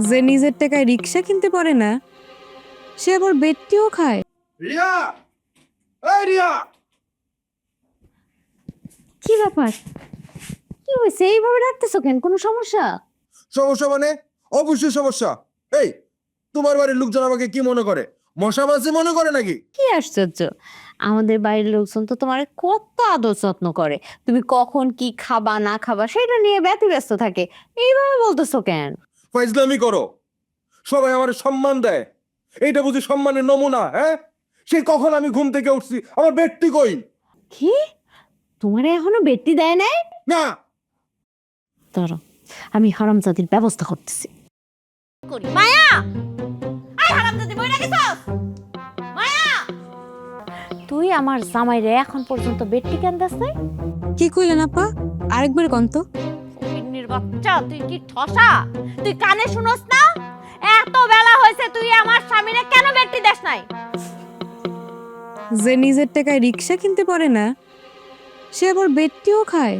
যে নিজের টাকায় রিক্সা কিনতে পারে না সে আবার বেটটিও খায়। রিয়া, এই রিয়া, কি ব্যাপার? কি হয়েছে? এইভাবে ডাকতেছো কেন? কোনো সমস্যা? সমস্যা মানে? অবশ্যই সমস্যা। এই, তোমার বাড়ির লোকজন আমাকে কি মনে করে? মশা মাছি মনে করে নাকি? কি আশ্চর্য! আমাদের বাড়ির লোকজন তো তোমার কত আদর যত্ন করে। তুমি কখন কি খাবা না খাবা সেটা নিয়ে ব্যতিব্যস্ত থাকে। এইভাবে বলতেছো কেন? ফাইজলামি করো। সবাই আমার সম্মান দেয়, এইটা বুঝি সম্মানের নমুনা? হ্যাঁ, সেই কখন আমি ঘুম থেকে উঠছি, আমার বেডটি কই? কি? তোমারে এখনো বেডটি দেয় নাই? না, ধরো, আমি হারামজাদির ব্যবস্থা করতেছি। মায়া! এই হারামজাদি বইরা গেছস? মায়া! তুই আমার জামাইরে এখন পর্যন্ত বেডটি কেন দাস নাই? কি কইলেন আপা? আরেকবার কন তো। ফকিন্নির বাচ্চা, তুই কি ঠসা? তুই কানে শুনস না? এত বেলা হয়েছে তুই আমার স্বামীরে কেন বেডটি দেস নাই? যে নিজের টাকায় রিক্সা কিনতে পারে না সে আবার বেটটিও খায়।